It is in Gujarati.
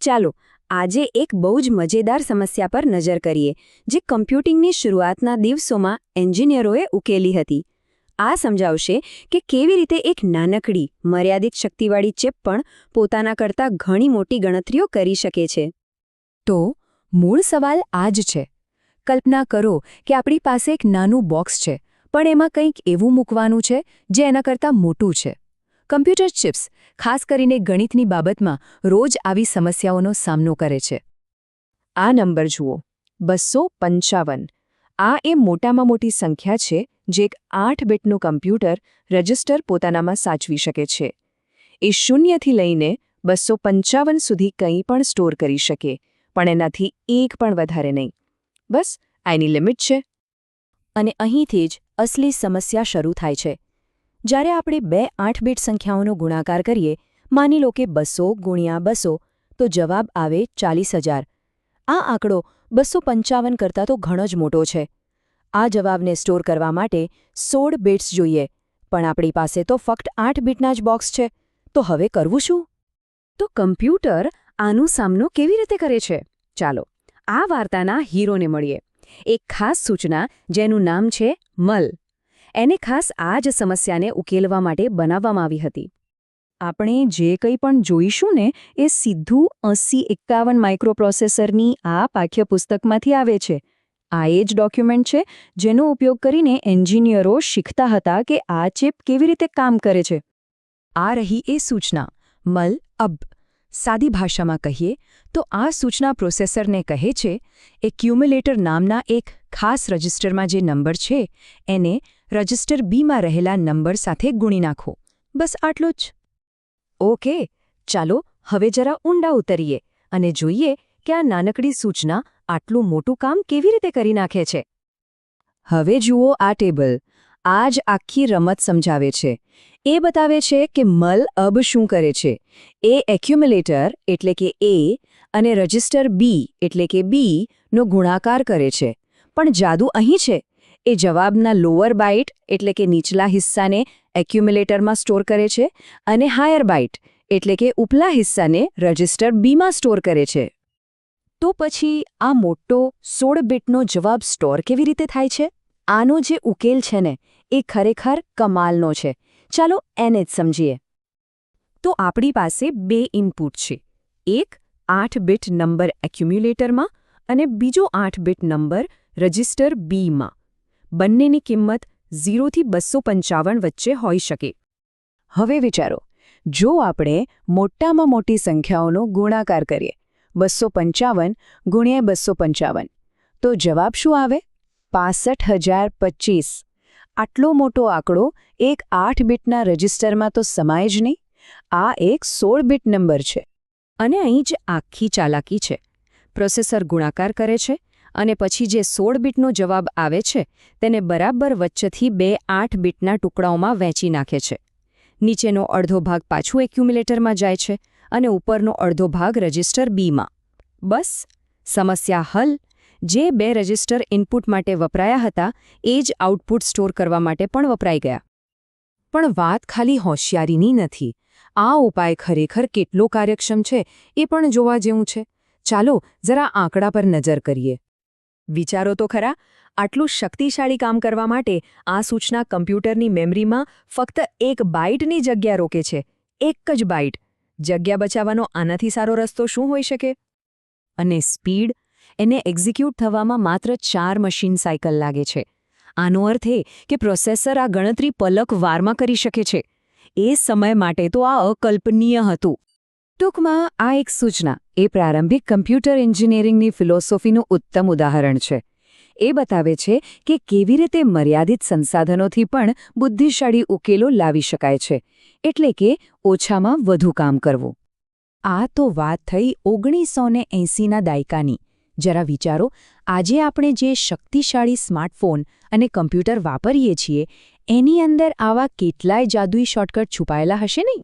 ચાલો આજે એક બહુ જ મજેદાર સમસ્યા પર નજર કરીએ જે કમ્પ્યુટિંગની શરૂઆતના દિવસોમાં એન્જિનિયરોએ ઉકેલી હતી. આ સમજાવશે કે કેવી રીતે એક નાનકડી મર્યાદિત શક્તિવાળી ચિપ પણ પોતાના કરતાં ઘણી મોટી ગણતરીઓ કરી શકે છે. તો મૂળ સવાલ આ જ છે. કલ્પના કરો કે આપણી પાસે એક નાનું બોક્સ છે, પણ એમાં કંઈક એવું મૂકવાનું છે જે એના કરતાં મોટું છે. કમ્પ્યુટર ચિપ્સ ખાસ કરીને ગણિતની બાબતમાં રોજ આવી સમસ્યાઓનો સામનો કરે છે. આ નંબર જુઓ, 255. આ એ મોટામાં મોટી સંખ્યા છે જે એક 8 બીટનું કમ્પ્યુટર રજિસ્ટર પોતાનામાં સાચવી શકે છે. એ 0થી લઈને 255 સુધી કંઈ પણ સ્ટોર કરી શકે, પણ એનાથી એક પણ વધારે નહીં. બસ આ એની લિમિટ છે. અને અહીંથી જ અસલી સમસ્યા શરૂ થાય છે. જ્યારે આપણે બે 8 બીટ સંખ્યાઓનો ગુણાકાર કરીએ, માની લો કે 200 ગુણ્યા 200, તો જવાબ આવે 40,000. આ આંકડો 255 કરતાં તો ઘણો જ મોટો છે. આ જવાબને સ્ટોર કરવા માટે 16 બિટ્સ જોઈએ, પણ આપણી પાસે તો ફક્ત 8 બીટના જ બોક્સ છે. તો હવે કરવું શું? તો કમ્પ્યુટર આનો સામનો કેવી રીતે કરે છે? ચાલો આ વાર્તાના હીરોને મળીએ. એક ખાસ સૂચના જેનું નામ છે મલ. એને ખાસ આ જ સમસ્યાને ઉકેલવા માટે બનાવવામાં આવી હતી. આપણે જે કંઈ પણ જોઈશું ને એ સીધું 8051 માઇક્રોપ્રોસેસરની આ પાઠ્યપુસ્તકમાંથી આવે છે. આ એ જ ડોક્યુમેન્ટ છે જેનો ઉપયોગ કરીને એન્જિનિયરો શીખતા હતા કે આ ચિપ કેવી રીતે કામ કરે છે. આ રહી એ સૂચના મલ અબ. સાદી ભાષામાં કહીએ તો આ સૂચના પ્રોસેસરને કહે છે એક્યુમ્યુલેટર નામના એક ખાસ રજિસ્ટરમાં જે નંબર છે એને રજિસ્ટર બીમાં રહેલા નંબર સાથે ગુણી નાખો. બસ આટલું જ. ઓકે, ચાલો હવે જરા ઊંડા ઉતરીએ અને જોઈએ કે આ નાનકડી સૂચના આટલું મોટું કામ કેવી રીતે કરી નાખે છે. હવે જુઓ આ ટેબલ. આ જ આખી રમત સમજાવે છે. એ બતાવે છે કે મલ અબ શું કરે છે. એ એક્યુમ્યુલેટર એટલે કે એ અને રજિસ્ટર બી એટલે કે બી નો ગુણાકાર કરે છે. પણ જાદુ અહીં છે. એ જવાબના લોઅર બાઇટ એટલે કે નીચલા હિસ્સાને એક્યુમ્યુલેટરમાં સ્ટોર કરે છે અને હાયર બાઇટ એટલે કે ઉપલા હિસ્સાને રજિસ્ટર બીમાં સ્ટોર કરે છે. તો પછી આ મોટો 16 બીટનો જવાબ સ્ટોર કેવી રીતે થાય છે? આનો જે ઉકેલ છે ને એ ખરેખર કમાલનો છે. ચાલો એને જ સમજીએ. તો આપણી પાસે બે ઇનપુટ છે. એક 8 બીટ નંબર એક્યુમ્યુલેટરમાં અને બીજો 8 બીટ નંબર રજિસ્ટર બીમાં. બંનેની કિંમત 0 થી 255 વચ્ચે હોઈ શકે. હવે વિચારો, જો આપણે મોટામાં મોટી સંખ્યાઓનો ગુણાકાર કરીએ 255 ગુણ્યા 255, તો જવાબ શું આવે? 65,025. આટલો મોટો આંકડો એક 8 બીટના રજિસ્ટરમાં તો સમાય જ નહીં. આ એક 16 બીટ નંબર છે. અને અહીં જ આખી ચાલાકી છે. પ્રોસેસર ગુણાકાર કરે છે અને પછી જે 16 બીટનો જવાબ આવે છે તેને બરાબર વચ્ચેથી બે 8 બીટના ટુકડાઓમાં વહેંચી નાખે છે. નીચેનો અડધો ભાગ પાછું એક્યુમ્યુલેટરમાં જાય છે અને ઉપરનો અડધો ભાગ રજિસ્ટર બીમાં. બસ સમસ્યા હલ. જે બે રજિસ્ટર ઇનપુટ માટે વપરાયા હતા એ જ આઉટપુટ સ્ટોર કરવા માટે પણ વપરાઈ ગયા. પણ વાત ખાલી હોશિયારીની નથી. આ ઉપાય ખરેખર કેટલો કાર્યક્ષમ છે એ પણ જોવા જેવું છે. ચાલો જરા આંકડા પર નજર કરીએ. વિચારો તો ખરા, આટલું શક્તિશાળી કામ કરવા માટે આ સૂચના કમ્પ્યુટરની મેમરીમાં ફક્ત 1 બાઇટની જગ્યા રોકે છે. 1 જ બાઇટ. જગ્યા બચાવવાનો આનાથી સારો રસ્તો શું હોઈ શકે? અને સ્પીડ? એને એક્ઝિક્યુટ થવામાં માત્ર 4 મશીન સાયકલ લાગે છે. આનો અર્થ એ કે પ્રોસેસર આ ગણતરી પલક વારમાં કરી શકે છે. એ સમય માટે તો આ અકલ્પનીય હતું. ટૂંકમાં આ એક સૂચના એ પ્રારંભિક કમ્પ્યુટર એન્જિનિયરિંગની ફિલોસોફીનું ઉત્તમ ઉદાહરણ છે. એ બતાવે છે કે કેવી રીતે મર્યાદિત સંસાધનોથી પણ બુદ્ધિશાળી ઉકેલો લાવી શકાય છે. એટલે કે ઓછામાં વધુ કામ કરવું. આ તો વાત થઈ 1980ના દાયકાની. જરા વિચારો, આજે આપણે જે શક્તિશાળી સ્માર્ટફોન અને કમ્પ્યુટર વાપરીએ છીએ એની અંદર આવા કેટલાય જાદુઈ શોર્ટકટ છુપાયેલા હશે નહીં?